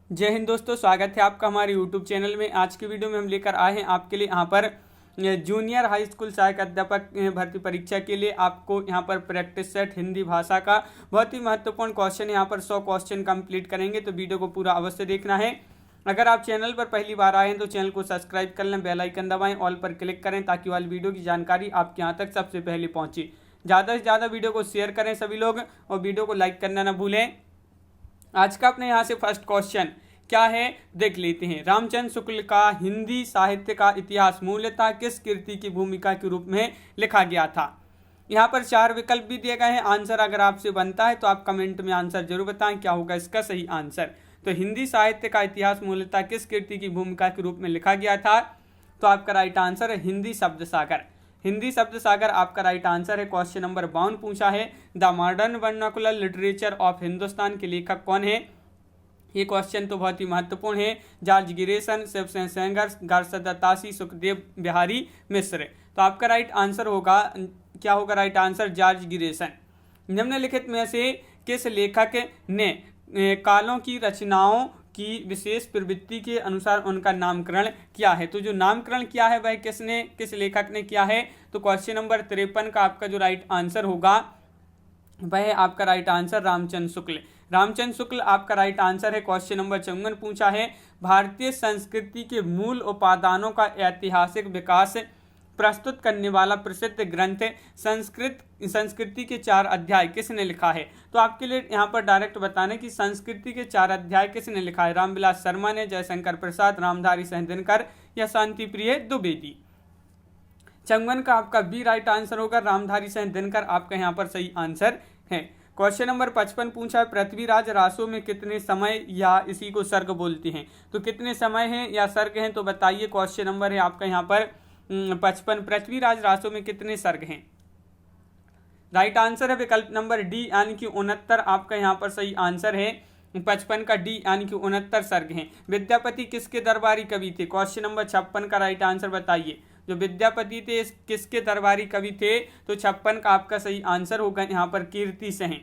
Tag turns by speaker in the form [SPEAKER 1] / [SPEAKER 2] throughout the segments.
[SPEAKER 1] जय हिंद दोस्तों, स्वागत है आपका हमारे YouTube चैनल में। आज की वीडियो में हम लेकर आए हैं आपके लिए यहाँ पर जूनियर हाई स्कूल सहायक अध्यापक भर्ती परीक्षा के लिए आपको यहाँ पर प्रैक्टिस सेट हिंदी भाषा का बहुत ही महत्वपूर्ण क्वेश्चन यहाँ पर 100 क्वेश्चन कंप्लीट करेंगे, तो वीडियो को पूरा अवश्य देखना है। अगर आप चैनल पर पहली बार आए हैं तो चैनल को सब्सक्राइब कर लें, बेल आइकन दबाएं, ऑल पर क्लिक करें ताकि वाली वीडियो की जानकारी आपके यहाँ तक सबसे पहले पहुँचे। ज़्यादा से ज़्यादा वीडियो को शेयर करें सभी लोग और वीडियो को लाइक करना ना भूलें। आज का अपने यहाँ से फर्स्ट क्वेश्चन क्या है देख लेते हैं। रामचंद्र शुक्ल का हिंदी साहित्य का इतिहास मूलतः किस कृति की भूमिका के रूप में लिखा गया था। यहाँ पर 4 विकल्प भी दिए गए हैं। आंसर अगर आपसे बनता है तो आप कमेंट में आंसर जरूर बताएं क्या होगा इसका सही आंसर। तो हिंदी साहित्य का इतिहास मूलतः किस कृति की भूमिका के रूप में लिखा गया था, तो आपका राइट आंसर है हिंदी शब्द सागर। हिंदी शब्द सागर आपका राइट आंसर है। क्वेश्चन नंबर 52 पूछा है the modern vernacular literature of Hindustan के लेखक कौन है। ये क्वेश्चन तो बहुत ही महत्वपूर्ण है। जॉर्ज गिरेसन, शिवसेन सेंगर, गारसदातासी, सुखदेव बिहारी मिश्र। तो आपका राइट आंसर होगा, क्या होगा राइट आंसर, जॉर्ज गिरेसन। निम्नलिखित में से किस लेखक ने कालों की रचनाओं की विशेष प्रवृत्ति के अनुसार उनका नामकरण किया है। तो जो नामकरण किया है वह किस लेखक ने किया है, तो क्वेश्चन नंबर 53 का आपका जो राइट आंसर होगा वह आपका राइट आंसर रामचंद्र शुक्ल। रामचंद्र शुक्ल आपका राइट आंसर है। क्वेश्चन नंबर 54 पूछा है भारतीय संस्कृति के मूल उपादानों का ऐतिहासिक विकास प्रस्तुत करने वाला प्रसिद्ध ग्रंथ संस्कृति के 4 अध्याय किसने लिखा है। तो आपके लिए यहाँ पर डायरेक्ट बताने कि संस्कृति के 4 अध्याय किसने लिखा है। रामविलास शर्मा ने, जयशंकर प्रसाद, रामधारी सिंह दिनकर या शांति प्रिय द्विवेदी। 54 का आपका बी राइट आंसर होगा, रामधारी सिंह दिनकर आपका यहाँ पर सही आंसर है। क्वेश्चन नंबर 55 पूछा पृथ्वीराज रासों में कितने समय या इसी को सर्ग बोलते हैं। तो कितने समय हैं या सर्ग हैं तो बताइए। क्वेश्चन नंबर है आपका यहाँ पर 55, पृथ्वीराज रासों में कितने सर्ग हैं। राइट आंसर है विकल्प नंबर डी यानी कि 69 आपका यहाँ पर सही आंसर है। 55 का डी यानी कि 69 सर्ग हैं। विद्यापति किसके दरबारी कवि थे। क्वेश्चन नंबर 56 का राइट आंसर बताइए। जो विद्यापति थे किसके दरबारी कवि थे, तो 56 का आपका सही आंसर होगा यहाँ पर कीर्ति सिंह।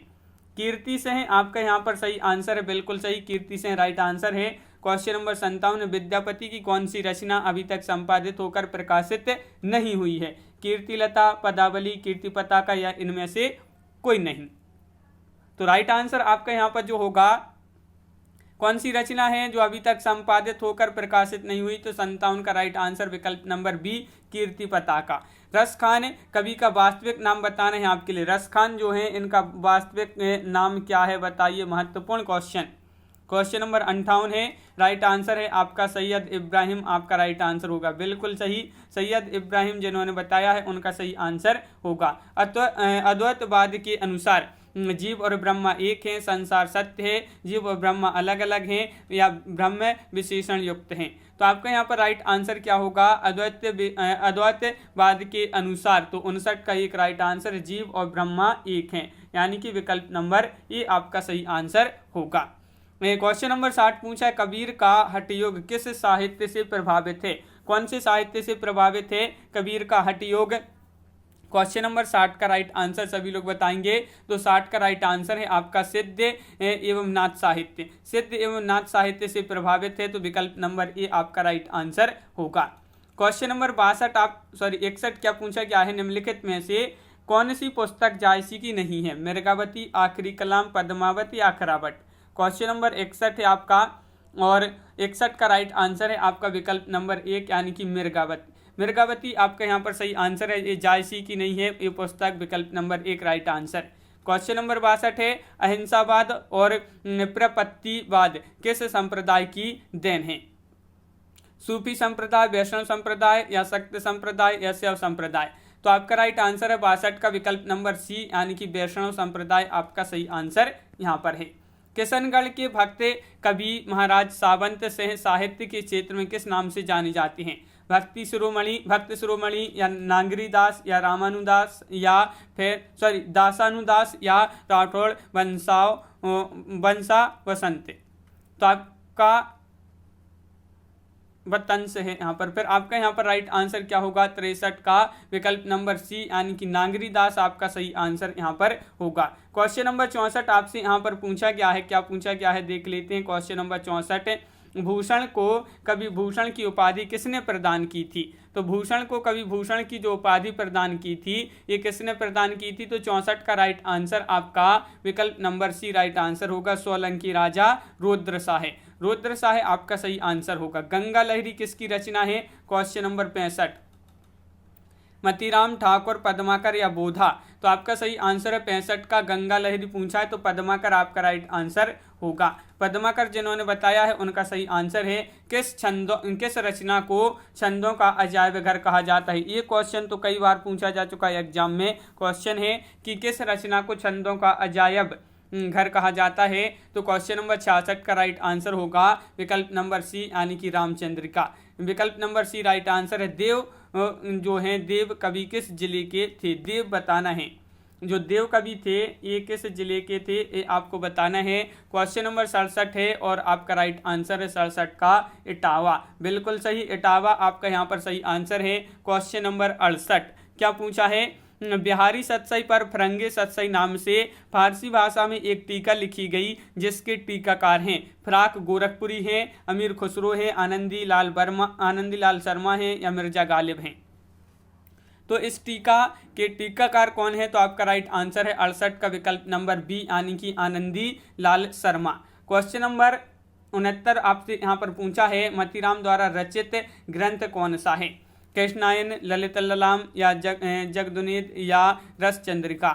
[SPEAKER 1] कीर्ति सिंह आपका यहाँ पर सही आंसर है, बिल्कुल सही, कीर्ति सिंह राइट आंसर है। क्वेश्चन नंबर 57 विद्यापति की कौन सी रचना अभी तक संपादित होकर प्रकाशित नहीं हुई है। कीर्तिलता, पदावली, कीर्ति पताका या इनमें से कोई नहीं। तो राइट आंसर आपका यहाँ पर जो होगा कौन सी रचना है जो अभी तक संपादित होकर प्रकाशित नहीं हुई, तो 57 का राइट आंसर विकल्प नंबर बी कीर्ति पताका। रस खान कवि का वास्तविक नाम बताना है आपके लिए। रस खान जो है इनका वास्तविक नाम क्या है बताइए, महत्वपूर्ण क्वेश्चन। क्वेश्चन नंबर 58 है, राइट आंसर है आपका सैयद इब्राहिम आपका राइट आंसर होगा, बिल्कुल सही। सैयद इब्राहिम जिन्होंने बताया है उनका सही आंसर होगा। अद्वैतवाद के अनुसार जीव और ब्रह्मा एक हैं, संसार सत्य है, जीव और ब्रह्मा अलग अलग हैं या ब्रह्म विशेषण युक्त हैं। तो आपका यहाँ पर राइट आंसर क्या होगा, अद्वैतवाद के अनुसार। तो 59 का एक राइट आंसर, जीव और ब्रह्मा एक हैं, यानी कि विकल्प नंबर ए आपका सही आंसर होगा। क्वेश्चन नंबर 60 पूछा है कबीर का हठयोग किस साहित्य से प्रभावित है। कौन से साहित्य से प्रभावित है कबीर का हठयोग। क्वेश्चन नंबर 60 का राइट आंसर सभी लोग बताएंगे। तो 60 का राइट आंसर है आपका सिद्ध एवं नाथ साहित्य। सिद्ध एवं नाथ साहित्य से प्रभावित है, तो विकल्प नंबर ए आपका राइट आंसर होगा। क्वेश्चन नंबर 61 क्या पूछा गया है निम्नलिखित में से कौन सी पुस्तक जायसी की नहीं है। मृगावती, आखिरी कलाम, पद्मावती या खरावट। क्वेश्चन नंबर 61 है आपका और 61 का राइट आंसर है आपका विकल्प नंबर 1 यानी कि मृगावती। मृगावती आपका यहाँ पर सही आंसर है, ये जायसी की नहीं है ये पुस्तक, विकल्प number 1 right answer. Question number 62 है अहिंसावाद और प्रपत्तिवाद किस संप्रदाय की देन है। सूफी संप्रदाय, वैष्णव संप्रदाय या शक्त संप्रदाय या शैव संप्रदाय। तो आपका राइट आंसर है 62 का विकल्प नंबर सी यानी कि वैष्णव संप्रदाय आपका सही आंसर यहाँ पर है। किशनगढ़ के भक्त कवि महाराज सावंत सिंह साहित्य के क्षेत्र में किस नाम से जाने जाते हैं। भक्त शिरोमणि या नांगरीदास या रामानुदास या फिर दासानुदास या राठौड़ वंशा। वसंत। तो आपका वतंस है यहाँ पर। फिर आपका यहाँ पर राइट आंसर क्या होगा 63 का विकल्प नंबर सी यानी कि नागरी दास आपका सही आंसर यहाँ पर होगा। क्वेश्चन नंबर 64 आपसे यहाँ पर पूछा गया है, क्या पूछा गया है देख लेते हैं। क्वेश्चन नंबर 64, भूषण को कवि भूषण की उपाधि किसने प्रदान की थी। तो भूषण को कवि भूषण की जो उपाधि प्रदान की थी ये किसने प्रदान की थी। तो 64 का राइट आंसर आपका विकल्प नंबर सी राइट आंसर होगा, सोलंकी राजा रुद्र शाह। रुद्र शाह आपका सही आंसर होगा। गंगा लहरी किसकी रचना है। क्वेश्चन नंबर 65, मतीराम ठाकुर, पद्माकर या बोधा। तो आपका सही आंसर है 65 का गंगा लहरी पूछा है तो पद्माकर आपका राइट आंसर होगा। पद्माकर जिन्होंने बताया है उनका सही आंसर है किस रचना को छंदों का अजायब घर कहा जाता है। ये क्वेश्चन तो कई बार पूछा जा चुका है एग्जाम में। क्वेश्चन है कि किस रचना को छंदों का अजायब घर कहा जाता है। तो क्वेश्चन नंबर 66 का राइट आंसर होगा विकल्प नंबर सी यानी कि रामचंद्रिका। विकल्प नंबर सी राइट आंसर है। देव जो हैं देव कवि किस जिले के थे, देव बताना है। जो देव कवि थे ये किस जिले के थे ये आपको बताना है। क्वेश्चन नंबर 67 है और आपका राइट आंसर है 67 का इटावा। बिल्कुल सही, इटावा आपका यहाँ पर सही आंसर है। क्वेश्चन नंबर 68 क्या पूछा है, बिहारी सतसई पर फरंगे सतसई नाम से फारसी भाषा में एक टीका लिखी गई जिसके टीकाकार हैं फराक गोरखपुरी हैं, अमीर खुसरो हैं, आनंदी लाल शर्मा हैं या मिर्जा गालिब हैं। तो इस टीका के टीकाकार कौन है। तो आपका राइट आंसर है 68 का विकल्प नंबर बी यानी कि आनंदी लाल शर्मा। क्वेश्चन नंबर 69 आपसे यहाँ पर पूछा है, मतीराम द्वारा रचित ग्रंथ कौन सा है। कृष्णायन, ललित ललाम या जगदुनीत या रस चंद्रिका।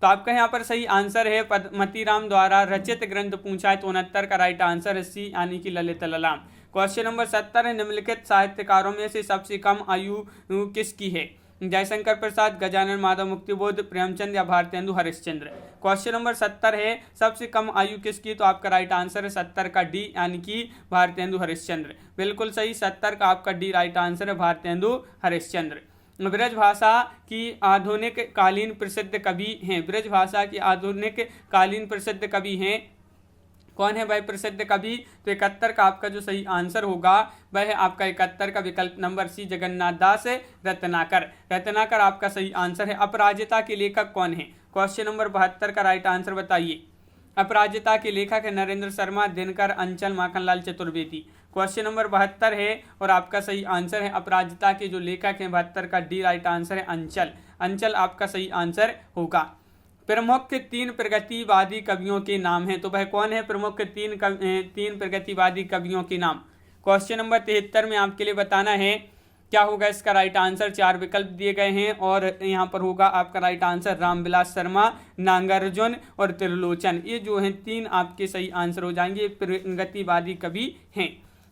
[SPEAKER 1] तो आपका यहाँ पर सही आंसर है मतीराम द्वारा रचित ग्रंथ पूछा है तो 69 का राइट आंसर है सी यानी कि ललित ललाम। क्वेश्चन नंबर 70 है, निम्नलिखित साहित्यकारों में से सबसे कम आयु किसकी है। जयशंकर प्रसाद, गजानन माधव, मुक्तिबोध, प्रेमचंद या भारतेंदु हरिश्चंद्र। क्वेश्चन नंबर 70 है सबसे कम आयु किसकी। तो आपका राइट आंसर है 70 का डी यानी कि भारतेंदु हरिश्चंद्र। बिल्कुल सही, 70 का आपका डी राइट आंसर है भारतेंदु हरिश्चंद्र। ब्रजभाषा की आधुनिक कालीन प्रसिद्ध कवि हैं। ब्रजभाषा की आधुनिक कालीन प्रसिद्ध कवि हैं कौन है भाई प्रसिद्ध कवि। तो 71 का आपका जो सही आंसर होगा वह है आपका 71 का विकल्प नंबर सी जगन्नाथ दास रत्नाकर। रत्नाकर आपका सही आंसर है। अपराजिता के लेखक कौन है। क्वेश्चन नंबर 72 का राइट आंसर बताइए। अपराजिता के लेखक है नरेंद्र शर्मा, दिनकर, अंचल, माखनलाल चतुर्वेदी। क्वेश्चन नंबर 72 है और आपका सही आंसर है अपराजिता के जो लेखक हैं 72 का डी राइट आंसर है अंचल। अंचल आपका सही आंसर होगा। प्रमुख 3 प्रगतिवादी कवियों के नाम हैं। तो वह कौन है प्रमुख 3 प्रगतिवादी कवियों के नाम। क्वेश्चन नंबर 73 में आपके लिए बताना है क्या होगा इसका राइट आंसर। 4 विकल्प दिए गए हैं और यहाँ पर होगा आपका राइट आंसर रामविलास शर्मा, नागार्जुन और त्रिलोचन। ये जो हैं 3 आपके सही आंसर हो जाएंगे, प्रगतिवादी कवि हैं।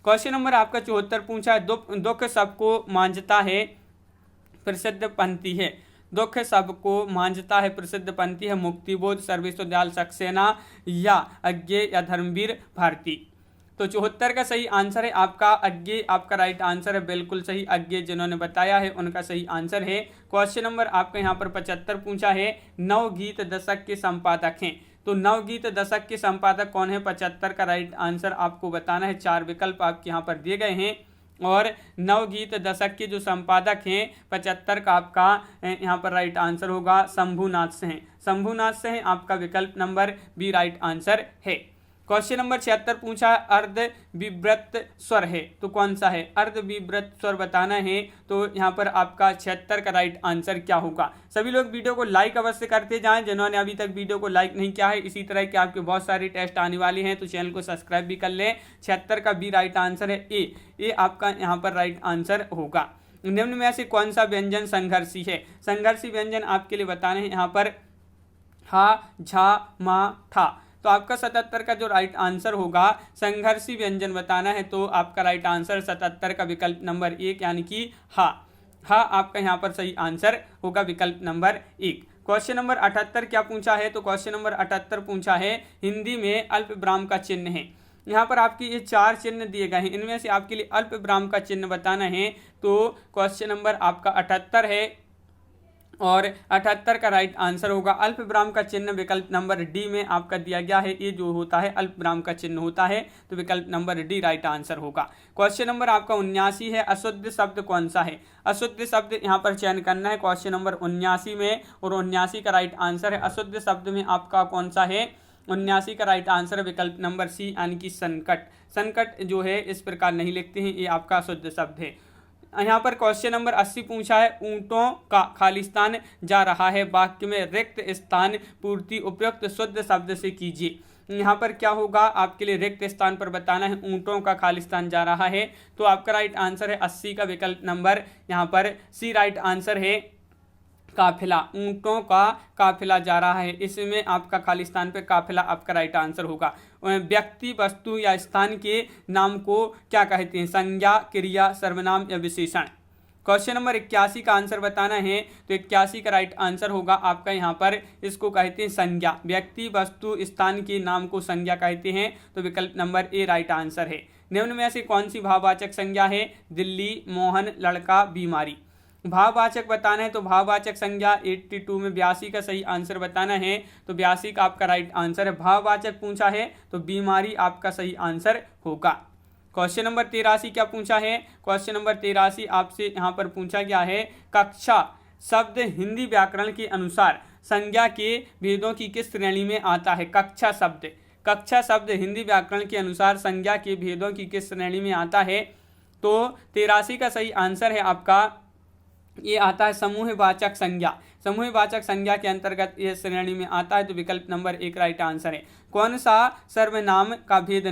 [SPEAKER 1] क्वेश्चन नंबर आपका 74 पूछा है, दुख सबको मांझता है प्रसिद्ध पंक्ति है। दुख सबको मांझता है प्रसिद्ध पंक्ति है मुक्तिबोध, सर्वेश्वर दयाल सक्सेना या अज्ञेय या धर्मवीर भारती। तो 74 का सही आंसर है आपका अज्ञेय। आपका राइट आंसर है बिल्कुल सही, अज्ञेय जिन्होंने बताया है उनका सही आंसर है। क्वेश्चन नंबर आपका यहाँ पर 75 पूछा है, नवगीत दशक के संपादक हैं। तो नवगीत दशक के संपादक कौन है। 75 का राइट आंसर आपको बताना है। 4 विकल्प आपके यहाँ पर दिए गए हैं और नवगीत दशक के जो संपादक हैं 75 का आपका यहाँ पर राइट आंसर होगा शंभुनाथ सिंह। शंभुनाथ सिंह आपका विकल्प नंबर बी राइट आंसर है। क्वेश्चन नंबर 76 पूछा अर्ध विव्रत स्वर है तो कौन सा है। अर्ध विव्रत स्वर बताना है तो यहाँ पर आपका 76 का राइट आंसर क्या होगा। सभी लोग वीडियो को लाइक अवश्य करते जाएं जिन्होंने अभी तक वीडियो को लाइक नहीं किया है। इसी तरह के आपके बहुत सारे टेस्ट आने वाले हैं तो चैनल को सब्सक्राइब भी कर लें। 76 का बी राइट आंसर है ए आपका यहाँ पर राइट आंसर होगा। निम्न में से कौन सा व्यंजन संघर्षी है। संघर्षी व्यंजन आपके लिए बताने हैं यहाँ पर हा, झा, मा, ठा। तो आपका 77 का जो राइट आंसर होगा संघर्षी व्यंजन बताना है तो आपका राइट आंसर 77 का विकल्प नंबर 1 यानी कि हा आपका यहाँ पर सही आंसर होगा विकल्प नंबर 1। क्वेश्चन नंबर 78 क्या पूछा है। तो क्वेश्चन नंबर 78 पूछा है हिंदी में अल्प विराम का चिन्ह है। यहाँ पर आपके ये 4 चिन्ह दिए गए हैं, इनमें से आपके लिए अल्प विराम का चिन्ह बताना है तो क्वेश्चन नंबर आपका 78 है और 78 का राइट आंसर होगा अल्प विराम का चिन्ह विकल्प नंबर डी में आपका दिया गया है। ये जो होता है अल्प विराम का चिन्ह होता है, तो विकल्प नंबर डी राइट आंसर होगा। क्वेश्चन नंबर आपका 79 है, अशुद्ध शब्द कौन सा है? अशुद्ध शब्द यहाँ पर चयन करना है क्वेश्चन नंबर 79 में, और 79 का राइट आंसर है अशुद्ध शब्द में आपका कौन सा है? 79 का राइट आंसर विकल्प नंबर सी यानी कि संकट। संकट जो है इस प्रकार नहीं लिखते हैं, ये आपका अशुद्ध शब्द है। यहाँ पर क्वेश्चन नंबर 80 पूछा है, ऊंटों का खालिस्तान जा रहा है, वाक्य में रिक्त स्थान पूर्ति उपयुक्त शुद्ध शब्द से कीजिए। यहाँ पर क्या होगा, आपके लिए रिक्त स्थान पर बताना है ऊंटों का खालिस्तान जा रहा है, तो आपका राइट आंसर है 80 का विकल्प नंबर यहाँ पर सी राइट आंसर है काफिला। ऊंटों का काफिला जा रहा है, इसमें आपका खालिस्तान पे काफिला आपका राइट आंसर होगा। व्यक्ति वस्तु या स्थान के नाम को क्या कहते हैं? संज्ञा, क्रिया, सर्वनाम या विशेषण। क्वेश्चन नंबर 81 का आंसर बताना है, तो 81 का राइट आंसर होगा आपका यहाँ पर, इसको कहते हैं संज्ञा। व्यक्ति वस्तु स्थान के नाम को संज्ञा कहते हैं, तो विकल्प नंबर ए राइट आंसर है। निम्न में से कौन सी भाववाचक संज्ञा है? दिल्ली, मोहन, लड़का, बीमारी। भाववाचक बताना है, तो भाववाचक संज्ञा 82 में 82 का सही आंसर बताना है, तो 82 का आपका राइट आंसर है। भाववाचक पूछा है तो बीमारी आपका सही आंसर होगा। क्वेश्चन नंबर 83 क्या पूछा है? क्वेश्चन नंबर 83 आपसे यहाँ पर पूछा गया है, कक्षा शब्द हिंदी व्याकरण के अनुसार संज्ञा के भेदों की किस श्रेणी में आता है? कक्षा शब्द हिंदी व्याकरण के अनुसार संज्ञा के भेदों की किस श्रेणी में आता है? तो 83 का सही आंसर है आपका, ये आता है समूहवाचक संज्ञा। समूहवाचक संज्ञा के अंतर्गत ये श्रेणी में आता है, तो विकल्प नंबर 1 राइट आंसर है। कौन सा सर्वनाम का भेद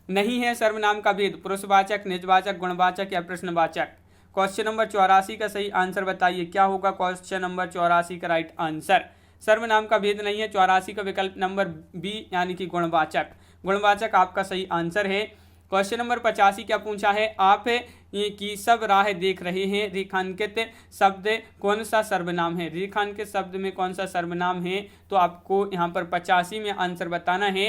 [SPEAKER 1] नहीं है सर्वनाम का भेद? पुरुषवाचक, निजवाचक, गुणवाचक या प्रश्नवाचक। क्वेश्चन नंबर 84 का सही आंसर बताइए, क्या होगा क्वेश्चन नंबर 84 का राइट आंसर? सर्वनाम का भेद नहीं है, 84 का विकल्प नंबर बी यानी कि गुणवाचक। गुणवाचक आपका सही आंसर है। क्वेश्चन नंबर 85 क्या पूछा है, आप की सब राह देख रहे हैं, रेखांकित शब्द कौन सा सर्वनाम है? रेखांकित शब्द में कौन सा सर्वनाम है? तो आपको यहाँ पर 85 में आंसर बताना है।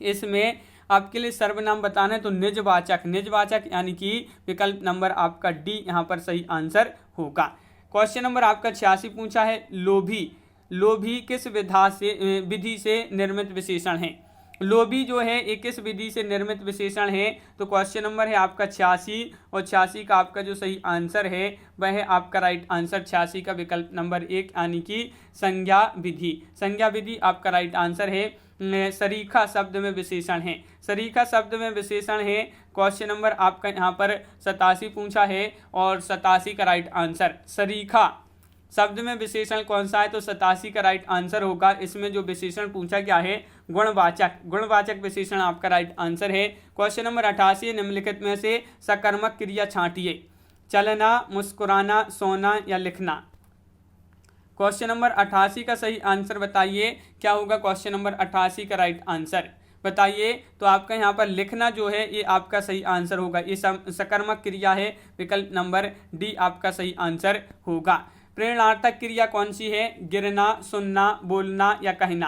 [SPEAKER 1] इसमें आपके लिए सर्वनाम बताना है, तो निजवाचक यानी कि विकल्प नंबर आपका डी यहाँ पर सही आंसर होगा। क्वेश्चन नंबर आपका 86 पूछा है, लोभी किस विधि से निर्मित विशेषण है? लोभी जो है एक किस विधि से निर्मित विशेषण है? तो क्वेश्चन नंबर है आपका 86, और 86 का आपका जो सही आंसर है वह है आपका राइट आंसर 86 का विकल्प नंबर 1 यानी कि संज्ञा विधि आपका राइट आंसर है। सरीखा शब्द में विशेषण है, क्वेश्चन नंबर आपका यहाँ पर 87 पूछा है, और 87 का राइट आंसर सरीखा शब्द में विशेषण कौन सा है? तो 87 का राइट आंसर होगा। इसमें जो विशेषण पूछा गया है गुणवाचक विशेषण आपका राइट आंसर है। क्वेश्चन नंबर 88, निम्नलिखित में से सकर्मक क्रिया छांटिए, चलना, मुस्कुराना, सोना या लिखना। क्वेश्चन नंबर 88 का सही आंसर बताइए, क्या होगा क्वेश्चन नंबर 88 का राइट आंसर बताइए? तो आपका यहाँ पर लिखना जो है ये आपका सही आंसर होगा। ये सकर्मक क्रिया है, विकल्प नंबर डी आपका सही आंसर होगा। प्रेरणार्थक क्रिया कौन सी है? गिरना, सुनना, बोलना या कहना।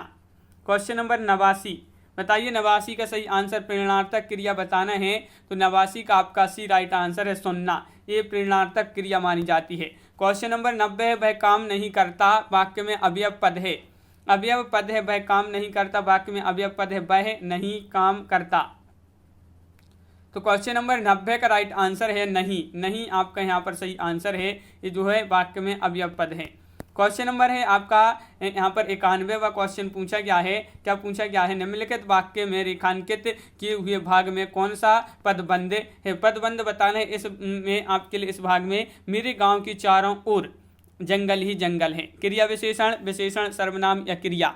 [SPEAKER 1] क्वेश्चन नंबर 89 बताइए, 89 का सही आंसर प्रेरणार्थक क्रिया बताना है, तो 89 का आपका सी राइट आंसर है सुनना, ये प्रेरणार्थक क्रिया मानी जाती है। क्वेश्चन नंबर 90 वह काम नहीं करता, वाक्य में अवयव पद है, वह काम नहीं करता, वाक्य में अवयव पद है, वह नहीं काम करता। तो क्वेश्चन नंबर 90 का राइट आंसर है नहीं आपका यहाँ पर सही आंसर है, ये जो है वाक्य में अवयव पद है। क्वेश्चन नंबर है आपका यहाँ पर 91वां क्वेश्चन पूछा गया है, क्या पूछा गया है? निम्नलिखित वाक्य में रेखांकित किए हुए भाग में कौन सा पदबंध है? पदबंध बताना है। इसमें आपके लिए इस भाग में मेरे गाँव की चारों ओर जंगल ही जंगल है। क्रिया विशेषण, सर्वनाम या क्रिया।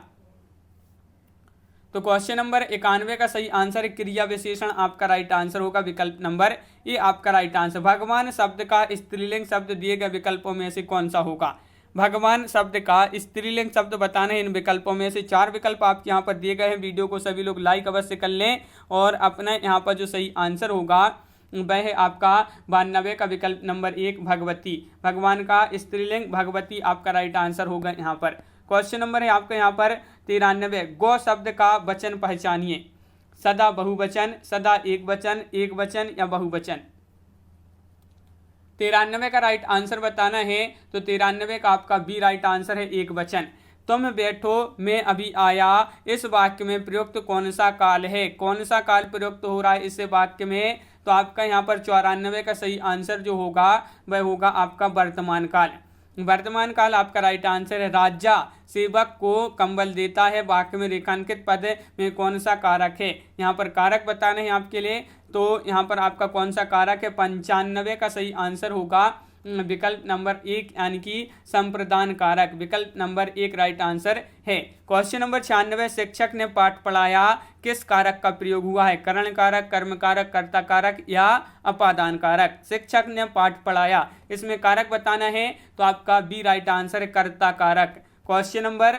[SPEAKER 1] तो क्वेश्चन नंबर 91 का सही आंसर क्रिया विशेषण आपका राइट आंसर होगा, विकल्प नंबर ये आपका राइट आंसर। भगवान शब्द का स्त्रीलिंग शब्द दिए गए विकल्पों में से कौन सा होगा? भगवान शब्द का स्त्रीलिंग शब्द बताना है। इन विकल्पों में से 4 विकल्प आपके यहाँ पर दिए गए हैं। वीडियो को सभी लोग लाइक अवश्य कर लें, और अपना यहाँ पर जो सही आंसर होगा वह है आपका 92 का विकल्प नंबर 1 भगवती। भगवान का स्त्रीलिंग भगवती आपका राइट आंसर होगा यहाँ पर। क्वेश्चन नंबर है आपका यहाँ पर 93, गौ शब्द का वचन पहचानिए, सदा बहुवचन, सदा एक वचन या बहुवचन। 93 का राइट आंसर बताना है, तो 93 का आपका बी राइट आंसर है, एक वचन। तुम बैठो मैं अभी आया, इस वाक्य में प्रयुक्त कौन सा काल है? कौन सा काल प्रयुक्त हो रहा है इस वाक्य में? तो आपका यहाँ पर 94 का सही आंसर जो होगा वह होगा आपका वर्तमान काल। वर्तमान काल आपका राइट आंसर है। राजा सेवक को कंबल देता है, वाक्य में रेखांकित पद में कौन सा कारक है? यहाँ पर कारक बताने हैं आपके लिए, तो यहाँ पर आपका कौन सा कारक है? 95 का सही आंसर होगा विकल्प नंबर 1 यानी कि संप्रदान कारक। विकल्प नंबर 1 राइट आंसर है। क्वेश्चन नंबर 96, शिक्षक ने पाठ पढ़ाया, किस कारक का प्रयोग हुआ है? करण कारक, कर्म कारक, कर्ता कारक या अपादान कारक? शिक्षक ने पाठ पढ़ाया, इसमें कारक बताना है, तो आपका बी राइट आंसर है, कर्ता कारक। क्वेश्चन नंबर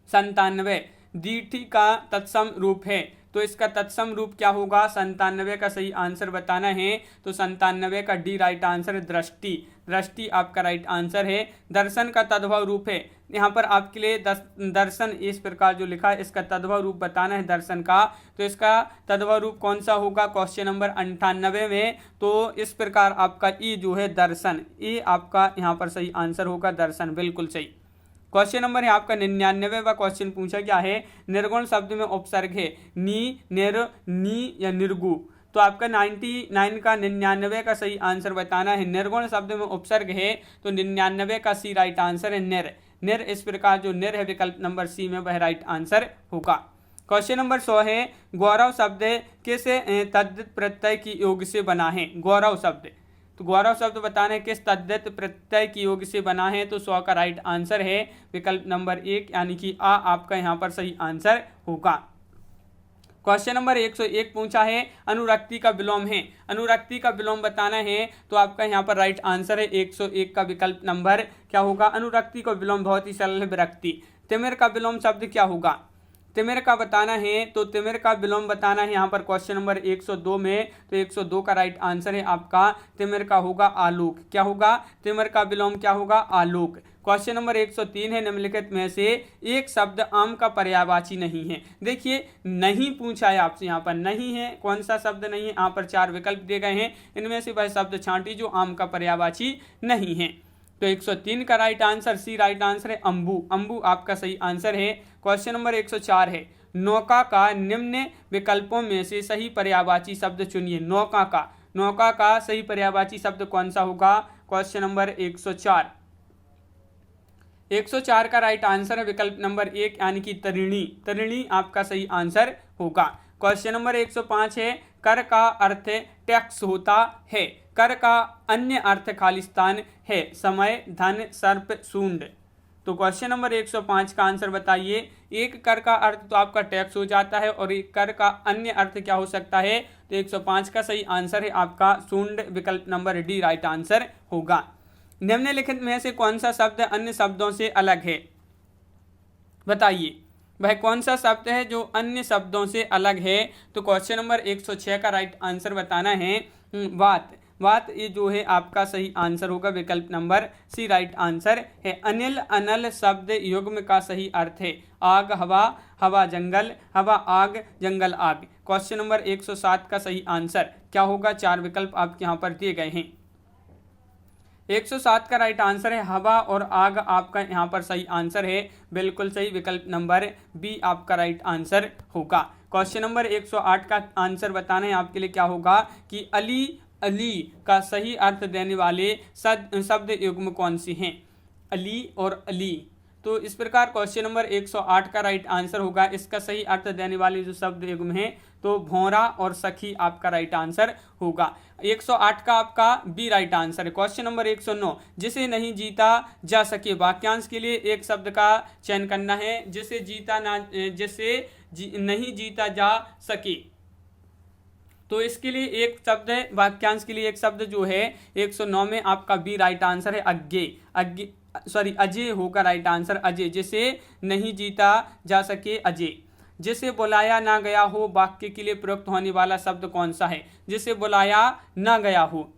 [SPEAKER 1] 97, दीठी का तत्सम रूप है, तो इसका तत्सम रूप क्या होगा? 97 का सही आंसर बताना है, तो 97 का डी राइट आंसर है, दृष्टि। दृष्टि आपका राइट आंसर है। दर्शन का तद्भव रूप है, यहाँ पर आपके लिए दर्शन इस प्रकार जो लिखा है, इसका तद्भव रूप बताना है दर्शन का, तो इसका तद्भव रूप कौन सा होगा? क्वेश्चन नंबर 98 में, तो इस प्रकार आपका ई जो है दर्शन, ये आपका यहाँ पर सही आंसर होगा, दर्शन, बिल्कुल सही। क्वेश्चन नंबर है आपका 99वां क्वेश्चन पूछा गया है, निर्गुण शब्द में उपसर्ग है, नी, निर, नी या निर्गु? तो आपका 99 का 99 का सही आंसर बताना है। निर्गुण शब्द में उपसर्ग है, तो 99 का सी राइट आंसर है, निर। निर इस प्रकार जो निर है विकल्प नंबर सी में वह राइट आंसर होगा। क्वेश्चन नंबर 100 है, गौरव शब्द किस तद्धित प्रत्यय की योग से बना है? गौरव शब्द, तो गौरव शब्द बताना है किस तद्धित प्रत्यय की योग से बना है, तो 100 का राइट आंसर है विकल्प नंबर 1 यानी कि आ आपका यहाँ पर सही आंसर होगा। क्वेश्चन नंबर 101 पूछा है, अनुरक्ति का विलोम है, अनुरक्ति का विलोम बताना है, तो आपका यहाँ पर राइट आंसर है 101 का विकल्प नंबर क्या होगा? अनुरक्ति का विलोम बहुत ही सरल है, विरक्ति। तिमिर का विलोम शब्द क्या होगा? तिमिर का बताना है, तो तिमिर का विलोम बताना है यहाँ पर क्वेश्चन नंबर 102 में, तो 102 का राइट आंसर है आपका तिमिर का होगा आलोक। क्या होगा? तिमिर का विलोम क्या होगा? आलोक। क्वेश्चन नंबर 103 है, निम्नलिखित में से एक शब्द आम का पर्यायवाची नहीं है। देखिए नहीं पूछा है आपसे, यहाँ पर नहीं है, कौन सा शब्द नहीं है? यहाँ पर 4 विकल्प दिए गए हैं, इनमें से वह शब्द छांटी जो आम का पर्यायवाची नहीं है। तो 103 का right answer C right answer है, अंबु। अंबु आपका सही आंसर है। क्वेश्चन नंबर 104 है, नौका का निम्न विकल्पों में से सही पर्यायवाची शब्द चुनिए। नौका का, नौका का सही पर्यायवाची शब्द कौन सा होगा? Question number 104। 104 का राइट आंसर है विकल्प नंबर 1 यानी कि तरिणी। तरिणी आपका सही आंसर होगा। क्वेश्चन नंबर 105 है, कर का अर्थ टैक्स होता है, कर का अन्य अर्थ खालिस्तान है, समय, धन, सर्प, सूंड। तो क्वेश्चन नंबर 105 का आंसर बताइए। एक कर का अर्थ तो आपका टैक्स हो जाता है, और एक कर का अन्य अर्थ क्या हो सकता है? तो 105 का सही आंसर है आपका सूंड, विकल्प नंबर डी राइट आंसर होगा। निम्नलिखित में से कौन सा शब्द अन्य शब्दों से अलग है? बताइए वह कौन सा शब्द है जो अन्य शब्दों से अलग है? तो क्वेश्चन नंबर 106 का राइट आंसर बताना है वात। वात ये जो है आपका सही आंसर होगा, विकल्प नंबर सी राइट आंसर है। अनिल, अनल शब्द युग्म का सही अर्थ है, आग, हवा, हवा जंगल, हवा आग, जंगल आग। क्वेश्चन नंबर 107 का सही आंसर क्या होगा? 4 विकल्प आपके यहाँ पर दिए गए हैं। 107 का राइट आंसर है हवा और आग, आपका यहाँ पर सही आंसर है, बिल्कुल सही, विकल्प नंबर बी आपका राइट आंसर होगा। क्वेश्चन नंबर 108 का आंसर बताना है आपके लिए क्या होगा कि अली, अली का सही अर्थ देने वाले शब्द युग्म कौन से हैं? अली और अली। तो इस प्रकार क्वेश्चन नंबर 108 का राइट आंसर होगा, इसका सही अर्थ देने वाले जो शब्द युग्म हैं तो भौरा और सखी आपका राइट आंसर होगा। 108 का आपका बी राइट आंसर है। क्वेश्चन नंबर 109, जिसे नहीं जीता जा सके, वाक्यांश के लिए एक शब्द का चयन करना है, जिसे नहीं जीता जा सके। तो इसके लिए एक शब्द है, वाक्यांश के लिए एक शब्द जो है 109 में आपका बी राइट आंसर है अजय होगा राइट आंसर, अजय, जिसे नहीं जीता जा सके, अजय। जिसे बुलाया ना गया हो, वाक्य के लिए प्रयुक्त होने वाला शब्द कौन सा है? जिसे बुलाया ना गया हो,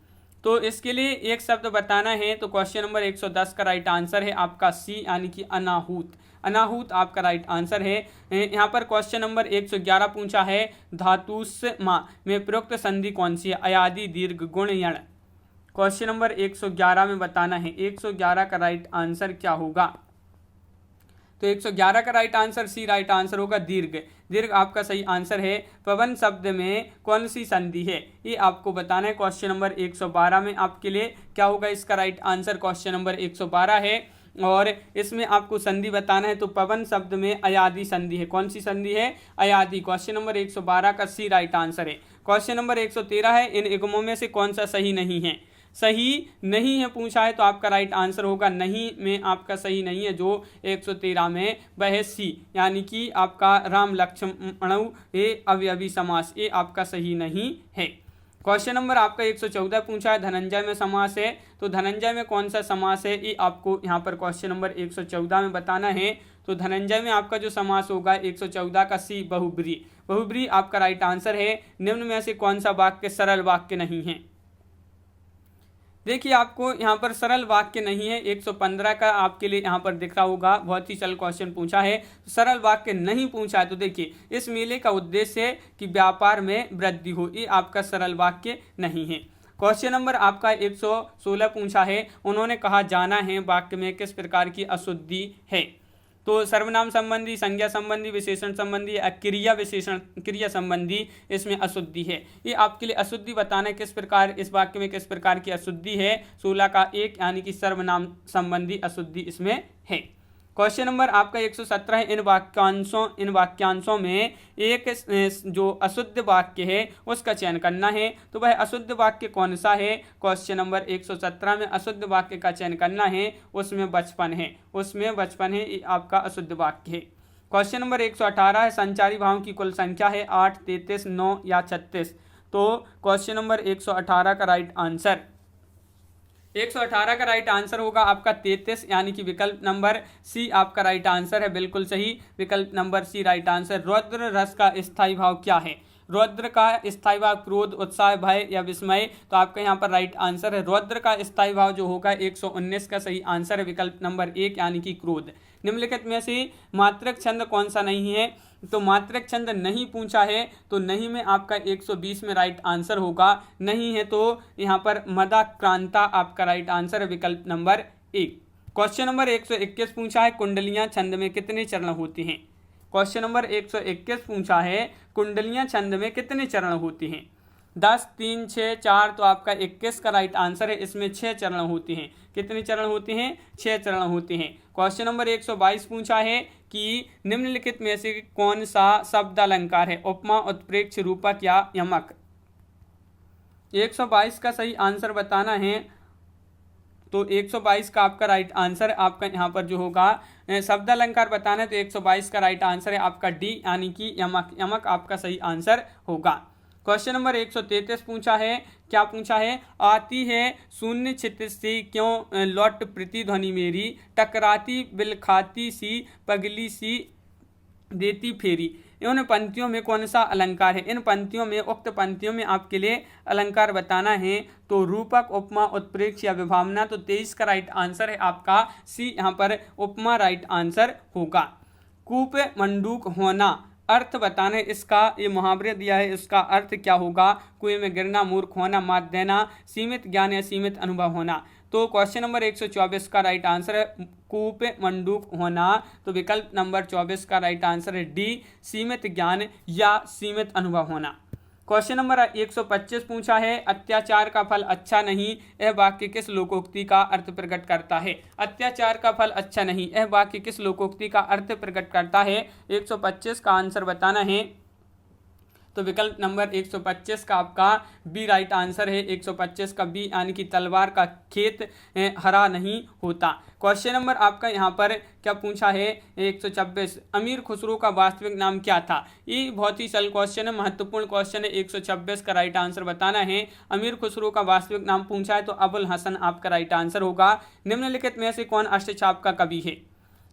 [SPEAKER 1] तो इसके लिए एक शब्द बताना है, तो क्वेश्चन नंबर 110 का राइट आंसर है आपका सी यानी कि अनाहूत। अनाहूत आपका राइट आंसर है। यहाँ पर क्वेश्चन नंबर 111 पूछा है, धातुस्मा में प्रयुक्त संधि कौन सी है? अयादि, दीर्घ, गुण, यण। क्वेश्चन नंबर 111 में बताना है 111 का राइट आंसर क्या होगा। तो 111 का right answer C right answer होगा दीर्घ। दीर्घ आपका सही आंसर है। पवन शब्द में कौन सी संधि है, ये आपको बताना है। क्वेश्चन नंबर 112 में आपके लिए क्या होगा इसका राइट आंसर, क्वेश्चन नंबर 112 है और इसमें आपको संधि बताना है। तो पवन शब्द में अयादि संधि है। कौन सी संधि है, अयादि। क्वेश्चन नंबर 112 का सी राइट आंसर है। क्वेश्चन नंबर 113 है इन निगमों में से कौन सा सही नहीं है। सही नहीं है पूछा है तो आपका राइट आंसर होगा नहीं में आपका सही नहीं है जो 113 में वह है सी, यानी कि आपका राम लक्ष्मण ये अवयवी समास, ये आपका सही नहीं है। क्वेश्चन नंबर आपका 114 पूछा है धनंजय में समास है। तो धनंजय में कौन सा समास है ये आपको यहाँ पर क्वेश्चन नंबर 114 में बताना है। तो धनंजय में आपका जो समास होगा 114 का सी बहुब्री। बहुब्री आपका राइट आंसर है। निम्न में से कौन सा वाक्य सरल वाक्य नहीं है। देखिए आपको यहाँ पर सरल वाक्य नहीं है। 115 का आपके लिए यहाँ पर दिख रहा होगा, बहुत ही सरल क्वेश्चन पूछा है। सरल वाक्य नहीं पूछा है तो देखिए इस मेले का उद्देश्य है कि व्यापार में वृद्धि हो, ये आपका सरल वाक्य नहीं है। क्वेश्चन नंबर आपका 116 पूछा है उन्होंने कहा जाना है वाक्य में किस प्रकार की अशुद्धि है। तो सर्वनाम संबंधी, संज्ञा संबंधी, विशेषण संबंधी या क्रिया विशेषण क्रिया संबंधी इसमें अशुद्धि है। ये आपके लिए अशुद्धि बताना है किस प्रकार इस वाक्य में किस प्रकार की अशुद्धि है। 16 का 1 यानी कि सर्वनाम संबंधी अशुद्धि इसमें है। क्वेश्चन नंबर आपका 117 है इन वाक्यांशों में एक जो अशुद्ध वाक्य है उसका चयन करना है। तो वह अशुद्ध वाक्य कौन सा है। क्वेश्चन नंबर 117 में अशुद्ध वाक्य का चयन करना है, उसमें बचपन है, उसमें बचपन है, ये आपका अशुद्ध वाक्य है। क्वेश्चन नंबर 118 है संचारी भावों की कुल संख्या है 8, 33, 9 या 36। तो क्वेश्चन नंबर 118 का राइट आंसर 118 का राइट आंसर होगा आपका 33 यानी कि विकल्प नंबर सी आपका राइट आंसर है। बिल्कुल सही, विकल्प नंबर सी राइट आंसर। रौद्र रस का स्थायी भाव क्या है। रौद्र का स्थायी भाव क्रोध, उत्साह, भय या विस्मय। तो आपका यहाँ पर राइट आंसर है रौद्र का स्थायी भाव जो होगा 119 का सही आंसर है विकल्प नंबर 1 यानी कि क्रोध। निम्नलिखित में से मात्रक छंद कौन सा नहीं है। तो मात्रक छंद नहीं पूछा है तो नहीं में आपका 120 में राइट आंसर होगा। नहीं है तो यहाँ पर मदाक्रांता आपका राइट आंसर है विकल्प नंबर 1। क्वेश्चन नंबर 121 पूछा है कुंडलियां छंद में कितने चरण होती हैं। क्वेश्चन नंबर 121 पूछा है कुंडलियां छंद में कितने चरण होती हैं। 10, 3, 6, 4। तो आपका 21 का राइट आंसर है, इसमें 6 चरण होते हैं। कितने चरण होते हैं, 6 चरण होते हैं। क्वेश्चन नंबर 122 पूछा है कि निम्नलिखित में से कौन सा शब्द अलंकार है, उपमा, उत्प्रेक्ष, रूपक या यमक। 122 का सही आंसर बताना है। तो 122 का आपका राइट आंसर आपका यहाँ पर जो होगा शब्द अलंकार बताना है। तो 122 का राइट आंसर है आपका डी यानी कि यमक। यमक आपका सही आंसर होगा। क्वेश्चन नंबर 133 पूछा है, क्या पूछा है, आती है शून्य छिद्र से क्यों लौट प्रतिध्वनि मेरी, टकराती बिलखाती सी पगली सी देती फेरी। इन पंक्तियों में कौन सा अलंकार है। इन पंक्तियों में उक्त पंक्तियों में आपके लिए अलंकार बताना है। तो रूपक, उपमा, उत्प्रेक्ष या विभावना। तो 23 का राइट आंसर है आपका सी, यहाँ पर उपमा राइट आंसर होगा। कूप मंडूक होना अर्थ बताना है इसका, ये मुहावरे दिया है, इसका अर्थ क्या होगा। कुएं में गिरना, मूर्ख होना, मात देना, सीमित ज्ञान या सीमित अनुभव होना। तो क्वेश्चन नंबर 124 का राइट आंसर है कूप मंडूक होना। तो विकल्प नंबर 24 का राइट आंसर है डी, सीमित ज्ञान या सीमित अनुभव होना। क्वेश्चन नंबर 125 पूछा है, अत्याचार का फल अच्छा नहीं, यह वाक्य किस लोकोक्ति का अर्थ प्रकट करता है। अत्याचार का फल अच्छा नहीं, यह वाक्य किस लोकोक्ति का अर्थ प्रकट करता है। 125 का आंसर बताना है। तो विकल्प नंबर 125 का आपका बी राइट आंसर है। 125 का बी यानी कि तलवार का खेत हरा नहीं होता। क्वेश्चन नंबर आपका यहाँ पर क्या पूछा है 126, अमीर खुसरो का वास्तविक नाम क्या था। ये बहुत ही सरल क्वेश्चन है, महत्वपूर्ण क्वेश्चन है। 126 का राइट आंसर बताना है। अमीर खुसरो का वास्तविक नाम पूछा है तो अबुल हसन आपका राइट आंसर होगा। निम्नलिखित में से कौन अष्टचाप का कवि है।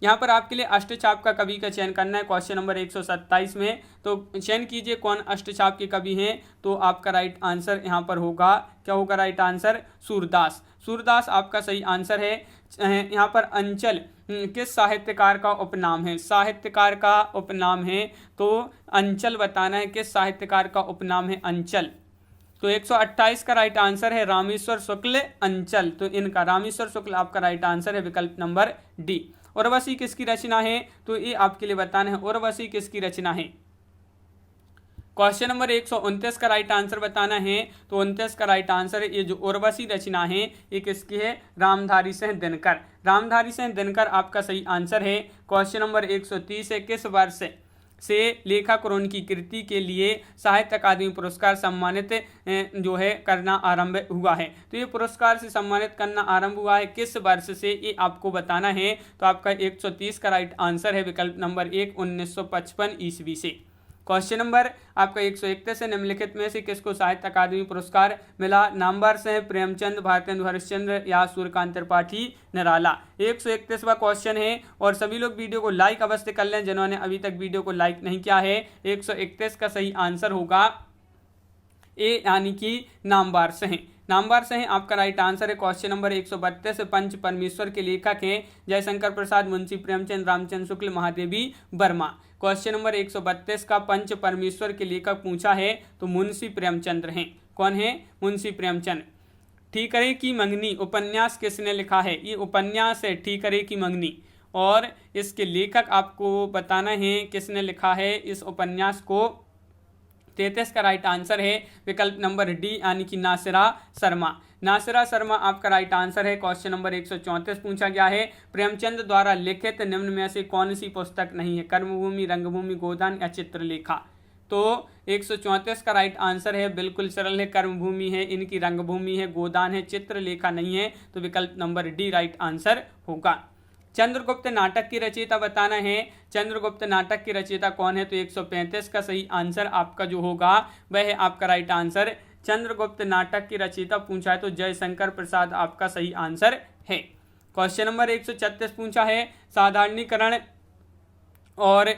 [SPEAKER 1] यहाँ पर आपके लिए अष्टचाप का कवि का चयन करना है क्वेश्चन नंबर 127 में। तो चयन कीजिए कौन अष्टचाप के कवि हैं। तो आपका राइट आंसर यहाँ पर होगा, क्या होगा राइट आंसर, सूरदास। सूरदास आपका सही आंसर है। यहाँ पर अंचल किस साहित्यकार का उपनाम है। साहित्यकार का उपनाम है तो अंचल बताना है, किस साहित्यकार का उपनाम है अंचल। तो 128 का राइट आंसर है रामेश्वर शुक्ल अंचल। तो इनका रामेश्वर शुक्ल आपका राइट आंसर है, विकल्प नंबर डी। उर्वशी किसकी रचना है? तो ये आपके लिए बताना है उर्वशी किसकी रचना है। क्वेश्चन नंबर 129 का राइट आंसर बताना है। तो 29 का राइट आंसर है, ये जो उर्वशी रचना है ये किसकी है? रामधारी सिंह दिनकर। रामधारी सिंह दिनकर आपका सही आंसर है। क्वेश्चन नंबर 130 है, किस वर्ष से लेखक और उनकी कृति के लिए साहित्य अकादमी पुरस्कार सम्मानित जो है करना आरंभ हुआ है? तो ये पुरस्कार से सम्मानित करना आरंभ हुआ है किस वर्ष से, ये आपको बताना है। तो आपका 130 का राइट आंसर है, विकल्प नंबर 1 1955 ईस्वी से। क्वेश्चन नंबर आपका 131 है, निम्नलिखित में से किसको साहित्य अकादमी पुरस्कार मिला? नामवर सिंह, प्रेमचंद, भारतेंदु हरिश्चंद्र या सूर्यकांत त्रिपाठी निराला। 131वां क्वेश्चन है और सभी लोग वीडियो को लाइक अवश्य कर लें जिन्होंने अभी तक वीडियो को लाइक नहीं किया है। 131 का सही आंसर होगा ए यानी कि नामवर सिंह। नामवर सिंह आपका राइट आंसर है। क्वेश्चन नंबर 132 पंच परमेश्वर के लेखक हैं जयशंकर प्रसाद, मुंशी प्रेमचंद, रामचंद्र शुक्ल, महादेवी वर्मा। क्वेश्चन नंबर 132 का पंच परमेश्वर के लेखक पूछा है तो मुंशी प्रेमचंद्र हैं। कौन है? मुंशी प्रेमचंद। ठीकरे की मंगनी उपन्यास किसने लिखा है? ये उपन्यास है ठीकरे की मंगनी और इसके लेखक आपको बताना है किसने लिखा है इस उपन्यास को। 33 का राइट आंसर है, विकल्प नंबर डी यानी कि नासिरा शर्मा। नासिरा शर्मा आपका राइट आंसर है। क्वेश्चन नंबर 134 पूछा गया है, प्रेमचंद द्वारा लिखित निम्न में से कौन सी पुस्तक नहीं है? कर्मभूमि, रंगभूमि, गोदान या चित्रलेखा। तो 134 का राइट आंसर है, बिल्कुल सरल है, कर्मभूमि है, इनकी रंगभूमि है, गोदान है, चित्रलेखा नहीं है। तो विकल्प नंबर डी राइट आंसर होगा। चंद्रगुप्त नाटक की रचयिता बताना है। चंद्रगुप्त नाटक की रचयिता कौन है? तो 135 का सही आंसर आपका जो होगा वह है आपका राइट आंसर। चंद्रगुप्त नाटक की रचयिता पूछा है तो जयशंकर प्रसाद आपका सही आंसर है। क्वेश्चन नंबर 136 पूछा है, साधारणीकरण और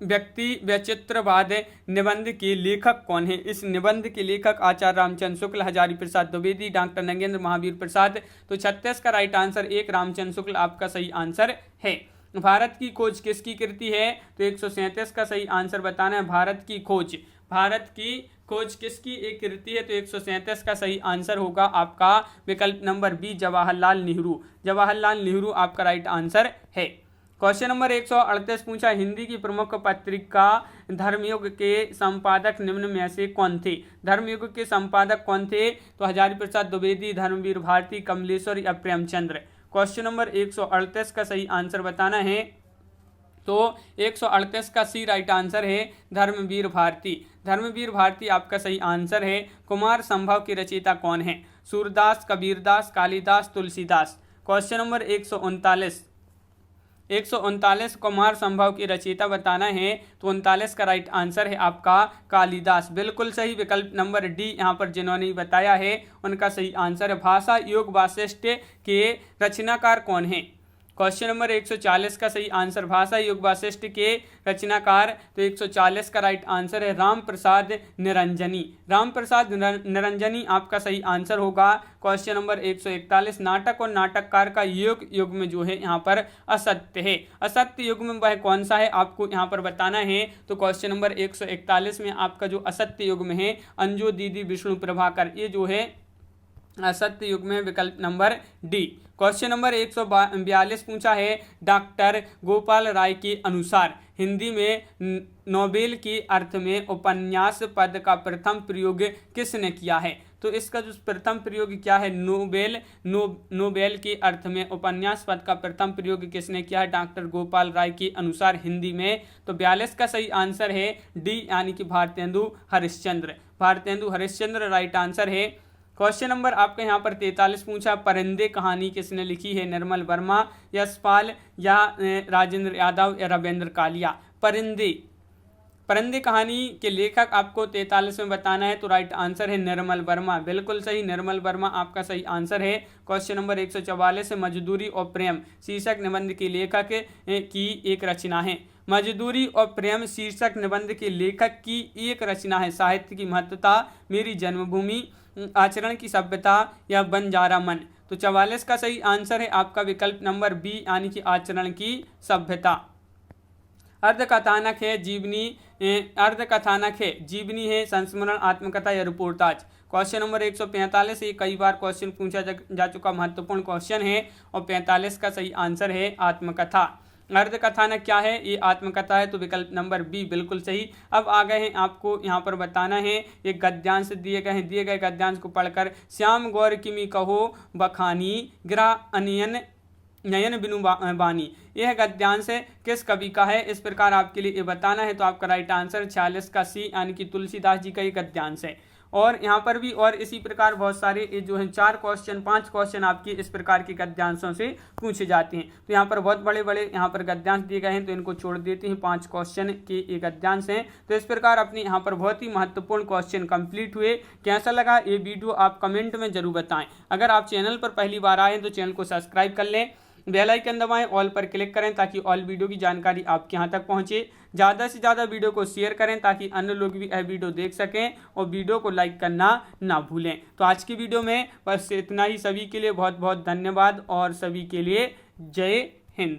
[SPEAKER 1] व्यक्ति वैचित्रवाद निबंध के लेखक कौन है? इस निबंध के लेखक आचार्य रामचंद्र शुक्ल, हजारी प्रसाद द्विवेदी, डॉक्टर नगेंद्र महावीर प्रसाद। तो 36 का राइट आंसर 1 रामचंद्र शुक्ल आपका सही आंसर है। भारत की खोज किसकी कृति है? तो 137 का सही आंसर बताना है, भारत की खोज। भारत की खोज किसकी एक कृति है? तो 137 का सही आंसर होगा आपका विकल्प नंबर बी जवाहरलाल नेहरू। जवाहरलाल नेहरू आपका राइट आंसर है। क्वेश्चन नंबर 138 पूछा, हिंदी की प्रमुख पत्रिका धर्मयुग के संपादक निम्न में से कौन थे? धर्मयुग के संपादक कौन थे? तो हजारी प्रसाद द्विवेदी, धर्मवीर भारती, कमलेश्वर या प्रेमचंद्र। क्वेश्चन नंबर 138 का सही आंसर बताना है। तो 138 का सी राइट आंसर है, धर्मवीर भारती। धर्मवीर भारती आपका सही आंसर है। कुमार संभव की रचयिता कौन है? सूरदास, कबीरदास, कालिदास, तुलसीदास। क्वेश्चन नंबर 139 कुमार संभव की रचयिता बताना है। तो 39 का राइट आंसर है आपका कालिदास। बिल्कुल सही, विकल्प नंबर डी यहाँ पर जिन्होंने बताया है उनका सही आंसर है। भाषा योग वासिष्ठ के रचनाकार कौन है? क्वेश्चन नंबर 140 का सही आंसर, भाषा योग वासिष्ठ के रचनाकार। तो 140 का राइट आंसर है राम प्रसाद निरंजनी। राम प्रसाद निरंजनी आपका सही आंसर होगा। क्वेश्चन नंबर 141, नाटक और नाटककार का युग में जो है यहाँ पर असत्य है। असत्य युग में वह कौन सा है आपको यहाँ पर बताना है। तो क्वेश्चन नंबर 141 में आपका जो असत्य युग में है अंजू दीदी विष्णु प्रभाकर, ये जो है असत्य युग में, विकल्प नंबर डी। क्वेश्चन नंबर 142 पूछा है, डॉक्टर गोपाल राय के अनुसार हिंदी में नोबेल के अर्थ में उपन्यास पद का प्रथम प्रयोग किसने किया है? तो इसका जो प्रथम प्रयोग क्या है? नोबेल के अर्थ में उपन्यास पद का प्रथम प्रयोग किसने किया है? डॉक्टर गोपाल राय के अनुसार हिंदी में। तो 42 का सही आंसर है डी यानी कि भारतेंदु हरिश्चंद्र। भारतेंदु हरिश्चंद्र राइट आंसर है। क्वेश्चन नंबर आपका यहाँ पर 43 पूछा, परिंदे कहानी किसने लिखी है? निर्मल वर्मा, यशपाल या राजेंद्र यादव या रविंद्र कालिया। परिंदे कहानी के लेखक आपको 43 में बताना है। तो राइट आंसर है निर्मल वर्मा। बिल्कुल सही, निर्मल वर्मा आपका सही आंसर है। क्वेश्चन नंबर 144 है, मजदूरी और प्रेम शीर्षक निबंध के लेखक की एक रचना है। मजदूरी और प्रेम शीर्षक निबंध के लेखक की एक रचना है। साहित्य की महत्ता, मेरी जन्मभूमि, आचरण की सभ्यता या बंजारा मन। तो 44 का सही आंसर है आपका विकल्प नंबर बी यानी कि आचरण की सभ्यता। अर्धकथानक है जीवनी अर्धकथानक है, जीवनी है, संस्मरण, आत्मकथा या रिपोर्टाज। क्वेश्चन नंबर 145, ये कई बार क्वेश्चन पूछा जा चुका महत्वपूर्ण क्वेश्चन है और 45 का सही आंसर है आत्मकथा। अर्धकथानक क्या है? ये आत्मकथा है, तो विकल्प नंबर बी बिल्कुल सही। अब आ गए हैं, आपको यहाँ पर बताना है, ये गद्यांश दिए गए हैं, दिए गए गद्यांश को पढ़कर श्याम गौर किमी कहो बखानी गिरा अनियन नयन बिनु बानी, यह गद्यांश है किस कवि का है? इस प्रकार आपके लिए ये बताना है। तो आपका राइट आंसर 46 का सी यानी कि तुलसीदास जी का ये गद्यांश है। और यहाँ पर भी और इसी प्रकार बहुत सारे ये जो है 4 क्वेश्चन 5 क्वेश्चन आपकी इस प्रकार के गद्यांशों से पूछे जाते हैं। तो यहाँ पर बहुत बड़े बड़े यहाँ पर गद्यांश दिए गए हैं, तो इनको छोड़ देते हैं। 5 क्वेश्चन के ये गद्यांश हैं। तो इस प्रकार अपने यहाँ पर बहुत ही महत्वपूर्ण क्वेश्चन कंप्लीट हुए। कैसा लगा ये वीडियो आप कमेंट में जरूर बताएं। अगर आप चैनल पर पहली बार आए तो चैनल को सब्सक्राइब कर लें, बेल आइकन दबाएं, ऑल पर क्लिक करें ताकि ऑल वीडियो की जानकारी आपके यहाँ तक पहुँचे। ज़्यादा से ज़्यादा वीडियो को शेयर करें ताकि अन्य लोग भी यह वीडियो देख सकें और वीडियो को लाइक करना ना भूलें। तो आज की वीडियो में बस इतना ही। सभी के लिए बहुत बहुत धन्यवाद और सभी के लिए जय हिंद।